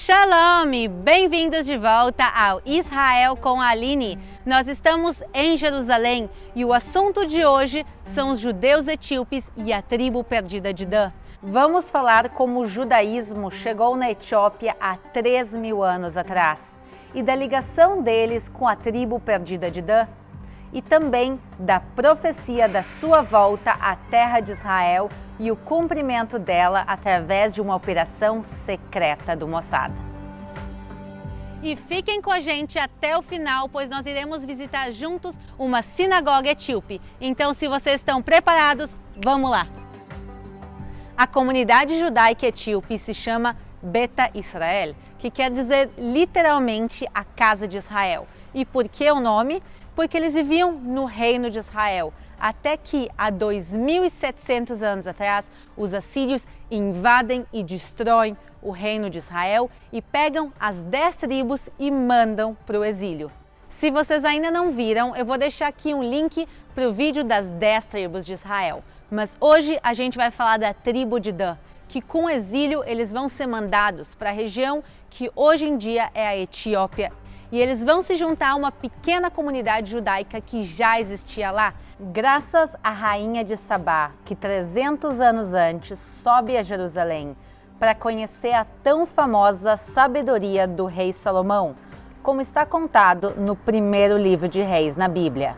Shalom! Bem-vindos de volta ao Israel com a Aline. Nós estamos em Jerusalém e o assunto de hoje são os judeus etíopes e a tribo perdida de Dan. Vamos falar como o judaísmo chegou na Etiópia há 3.000 anos atrás e da ligação deles com a tribo perdida de Dan e também da profecia da sua volta à terra de Israel e o cumprimento dela através de uma operação secreta do Mossad. E fiquem com a gente até o final, pois nós iremos visitar juntos uma sinagoga etíope. Então, se vocês estão preparados, vamos lá! A comunidade judaica etíope se chama Beta Israel, que quer dizer literalmente a casa de Israel. E por que o nome? Porque eles viviam no reino de Israel, até que há 2.700 anos atrás, os assírios invadem e destroem o reino de Israel e pegam as 10 tribos e mandam para o exílio. Se vocês ainda não viram, eu vou deixar aqui um link para o vídeo das 10 tribos de Israel. Mas hoje a gente vai falar da tribo de Dan, que com o exílio eles vão ser mandados para a região que hoje em dia é a Etiópia. E eles vão se juntar a uma pequena comunidade judaica que já existia lá, graças à rainha de Sabá, que 300 anos antes sobe a Jerusalém para conhecer a tão famosa sabedoria do rei Salomão, como está contado no primeiro livro de Reis na Bíblia.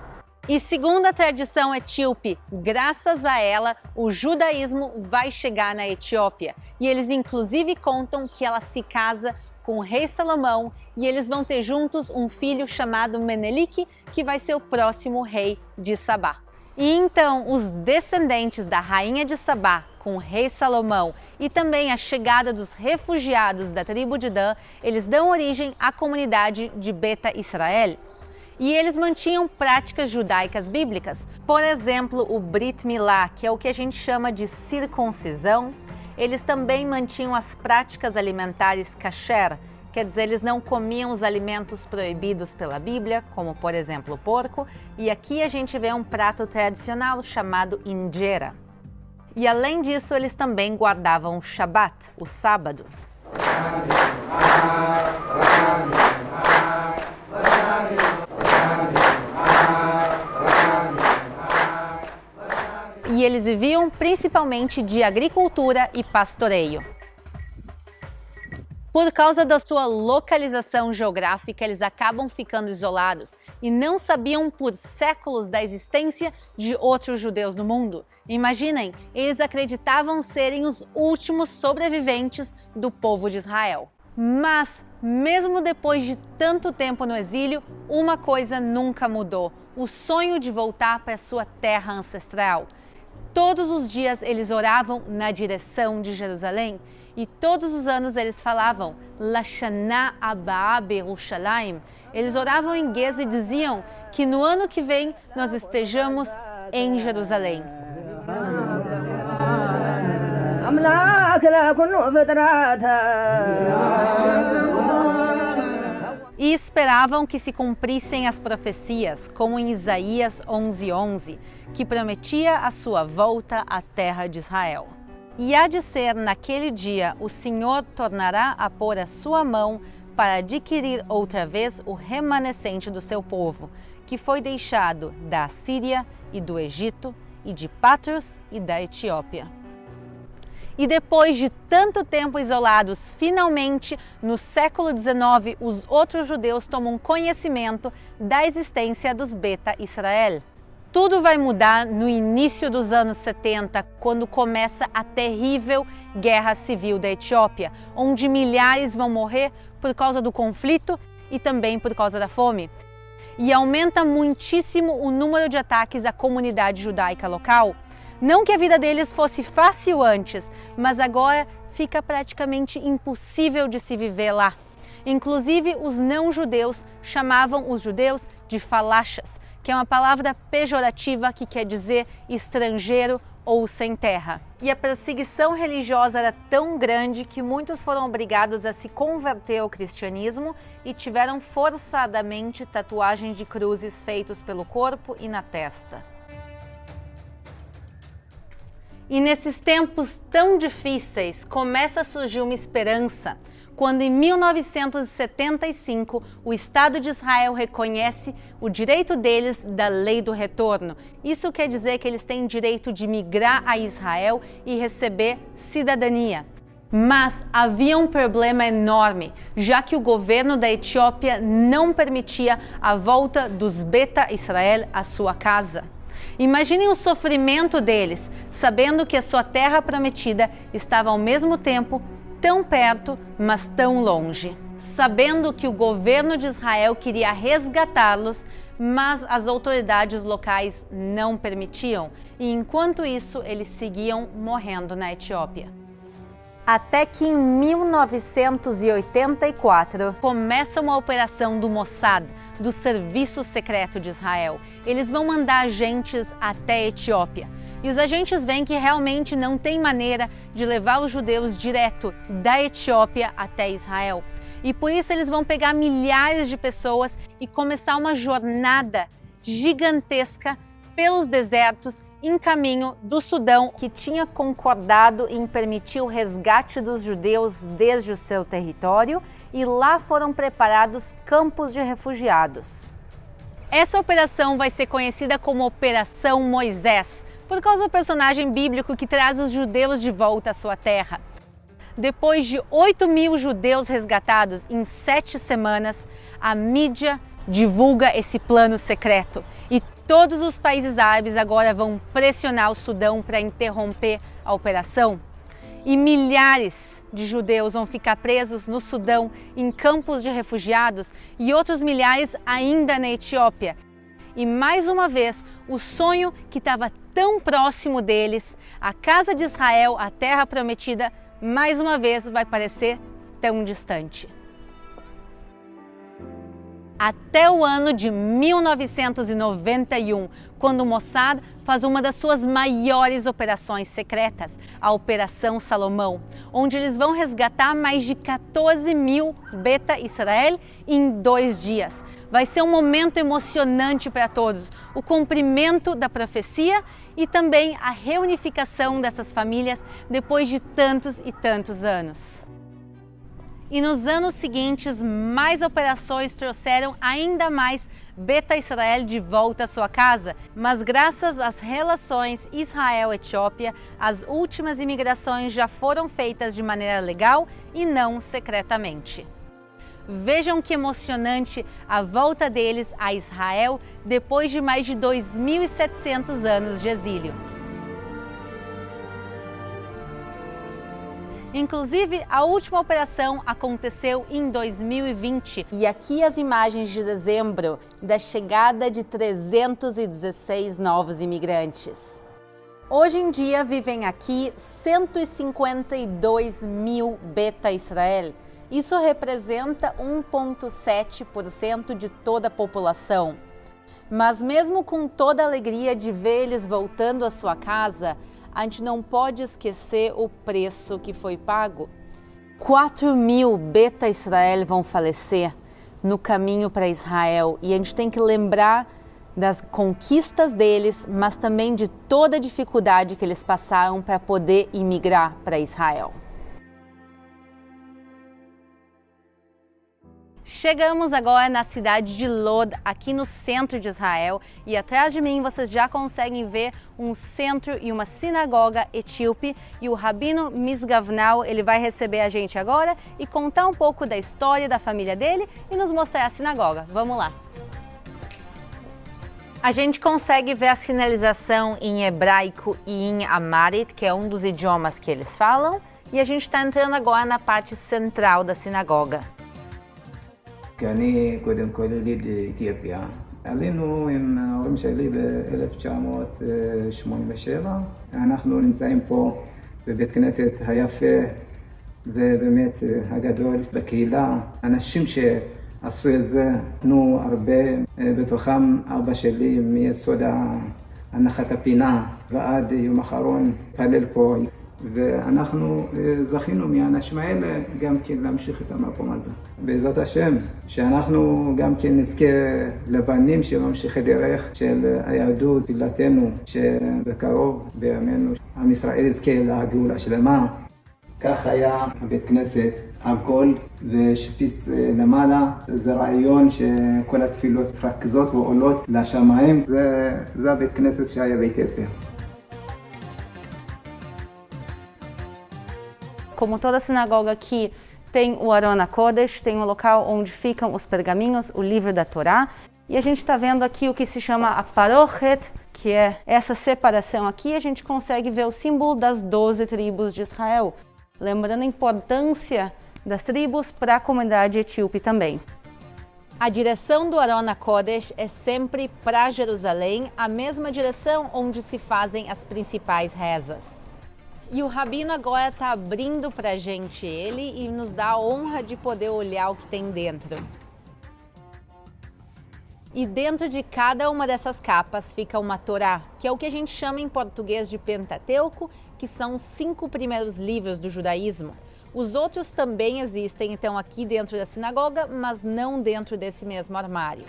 E segundo a tradição etíope, graças a ela, o judaísmo vai chegar na Etiópia. E eles inclusive contam que ela se casa com o rei Salomão e eles vão ter juntos um filho chamado Menelik, que vai ser o próximo rei de Sabá. E então os descendentes da rainha de Sabá com o rei Salomão e também a chegada dos refugiados da tribo de Dan, eles dão origem à comunidade de Beta Israel. E eles mantinham práticas judaicas bíblicas, por exemplo, o Brit Milá, que é o que a gente chama de circuncisão. Eles também mantinham as práticas alimentares kasher, quer dizer, eles não comiam os alimentos proibidos pela Bíblia, como por exemplo o porco, e aqui a gente vê um prato tradicional chamado injera. E além disso, eles também guardavam o Shabat, o sábado. E eles viviam principalmente de agricultura e pastoreio. Por causa da sua localização geográfica, eles acabam ficando isolados e não sabiam por séculos da existência de outros judeus no mundo. Imaginem, eles acreditavam serem os últimos sobreviventes do povo de Israel. Mas, mesmo depois de tanto tempo no exílio, uma coisa nunca mudou: o sonho de voltar para sua terra ancestral. Todos os dias eles oravam na direção de Jerusalém e todos os anos eles falavam Lashana Abba Berushalayim. Eles oravam em Guez e diziam que no ano que vem nós estejamos em Jerusalém. E esperavam que se cumprissem as profecias, como em Isaías 11:11, que prometia a sua volta à terra de Israel. E há de ser naquele dia, o Senhor tornará a pôr a sua mão para adquirir outra vez o remanescente do seu povo, que foi deixado da Assíria e do Egito e de Patros e da Etiópia. E depois de tanto tempo isolados, finalmente, no século XIX, os outros judeus tomam conhecimento da existência dos Beta Israel. Tudo vai mudar no início dos anos 70, quando começa a terrível Guerra Civil da Etiópia, onde milhares vão morrer por causa do conflito e também por causa da fome. E aumenta muitíssimo o número de ataques à comunidade judaica local. Não que a vida deles fosse fácil antes, mas agora fica praticamente impossível de se viver lá. Inclusive, os não-judeus chamavam os judeus de falachas, que é uma palavra pejorativa que quer dizer estrangeiro ou sem terra. E a perseguição religiosa era tão grande que muitos foram obrigados a se converter ao cristianismo e tiveram forçadamente tatuagens de cruzes feitos pelo corpo e na testa. E nesses tempos tão difíceis, começa a surgir uma esperança quando em 1975 o Estado de Israel reconhece o direito deles da lei do retorno. Isso quer dizer que eles têm direito de migrar a Israel e receber cidadania. Mas havia um problema enorme, já que o governo da Etiópia não permitia a volta dos Beta Israel à sua casa. Imaginem o sofrimento deles, sabendo que a sua terra prometida estava ao mesmo tempo tão perto, mas tão longe. Sabendo que o governo de Israel queria resgatá-los, mas as autoridades locais não permitiam, e enquanto isso eles seguiam morrendo na Etiópia. Até que em 1984 começa uma operação do Mossad, do Serviço Secreto de Israel. Eles vão mandar agentes até a Etiópia. E os agentes veem que realmente não tem maneira de levar os judeus direto da Etiópia até Israel. E por isso eles vão pegar milhares de pessoas e começar uma jornada gigantesca pelos desertos em caminho do Sudão, que tinha concordado em permitir o resgate dos judeus desde o seu território, e lá foram preparados campos de refugiados. Essa operação vai ser conhecida como Operação Moisés, por causa do personagem bíblico que traz os judeus de volta à sua terra. Depois de 8.000 judeus resgatados em 7 semanas, a mídia divulga esse plano secreto e todos os países árabes agora vão pressionar o Sudão para interromper a operação. E milhares de judeus vão ficar presos no Sudão, em campos de refugiados, e outros milhares ainda na Etiópia. E mais uma vez, o sonho que estava tão próximo deles, a casa de Israel, a terra prometida, mais uma vez vai parecer tão distante. Até o ano de 1991, quando o Mossad faz uma das suas maiores operações secretas, a Operação Salomão, onde eles vão resgatar mais de 14.000 Beta Israel em 2 dias. Vai ser um momento emocionante para todos, o cumprimento da profecia e também a reunificação dessas famílias depois de tantos e tantos anos. E nos anos seguintes, mais operações trouxeram ainda mais Beta Israel de volta à sua casa, mas graças às relações Israel-Etiópia, as últimas imigrações já foram feitas de maneira legal e não secretamente. Vejam que emocionante a volta deles a Israel depois de mais de 2.700 anos de exílio. Inclusive, a última operação aconteceu em 2020 e aqui as imagens de dezembro da chegada de 316 novos imigrantes. Hoje em dia vivem aqui 152.000 Beta Israel. Isso representa 1,7% de toda a população. Mas mesmo com toda a alegria de ver eles voltando à sua casa, a gente não pode esquecer o preço que foi pago. 4.000 Beta Israel vão falecer no caminho para Israel e a gente tem que lembrar das conquistas deles, mas também de toda a dificuldade que eles passaram para poder imigrar para Israel. Chegamos agora na cidade de Lod, aqui no centro de Israel, e atrás de mim vocês já conseguem ver um centro e uma sinagoga etíope, e o Rabino Misgavnal, ele vai receber a gente agora e contar um pouco da história da família dele e nos mostrar a sinagoga. Vamos lá! A gente consegue ver a sinalização em hebraico e em Amharic, que é um dos idiomas que eles falam, e a gente está entrando agora na parte central da sinagoga. אני קודם כל יליד אתיופיה. עלינו עם ההורים שלי ב-1987. אנחנו נמצאים פה בבית כנסת היפה ובאמת הגדול בקהילה. אנשים שעשו את זה נתנו הרבה, בתוכם אבא שלי מיסוד הנחת הפינה ועד יום אחרון פלל פה. ואנחנו זכינו מהאנשים האלה גם כן להמשיך את המקום הזה. בעזרת השם, שאנחנו גם כן נזכה לבנים שממשיכי דרך של היהדות, תפילתנו, שבקרוב בימינו עם ישראל יזכה לגאולה שלמה. כך היה בית כנסת עגול ושפיץ למעלה. זה רעיון שכל התפילות רכזות ועולות לשמיים. זה הבית כנסת שהיה באתיופיה. Como toda sinagoga aqui tem o Aron HaKodesh, tem o local onde ficam os pergaminhos, o livro da Torá. E a gente está vendo aqui o que se chama a Parochet, que é essa separação aqui. A gente consegue ver o símbolo das 12 tribos de Israel, lembrando a importância das tribos para a comunidade etíope também. A direção do Aron HaKodesh é sempre para Jerusalém, a mesma direção onde se fazem as principais rezas. E o Rabino agora está abrindo para a gente ele e nos dá a honra de poder olhar o que tem dentro. E dentro de cada uma dessas capas fica uma Torá, que é o que a gente chama em português de Pentateuco, que são os 5 primeiros livros do judaísmo. Os outros também existem, então, aqui dentro da sinagoga, mas não dentro desse mesmo armário.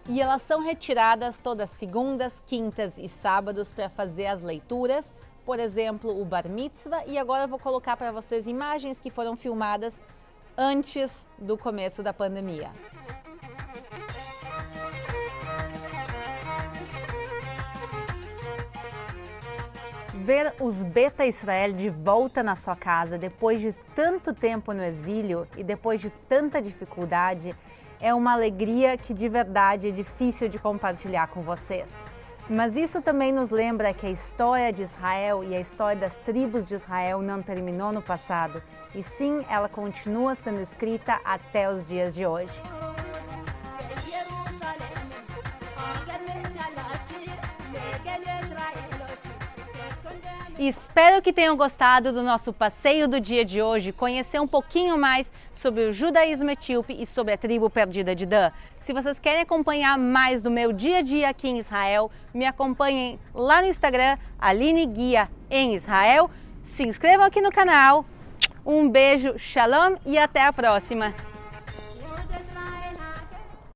E elas são retiradas todas segundas, quintas e sábados para fazer as leituras, por exemplo, o Bar Mitzvah, e agora eu vou colocar para vocês imagens que foram filmadas antes do começo da pandemia. Ver os Beta Israel de volta na sua casa depois de tanto tempo no exílio e depois de tanta dificuldade é uma alegria que de verdade é difícil de compartilhar com vocês. Mas isso também nos lembra que a história de Israel e a história das tribos de Israel não terminou no passado, e sim, ela continua sendo escrita até os dias de hoje. Espero que tenham gostado do nosso passeio do dia de hoje, conhecer um pouquinho mais sobre o judaísmo etíope e sobre a tribo perdida de Dan. Se vocês querem acompanhar mais do meu dia a dia aqui em Israel, me acompanhem lá no Instagram, Aline Guia em Israel. Se inscrevam aqui no canal. Um beijo, shalom e até a próxima!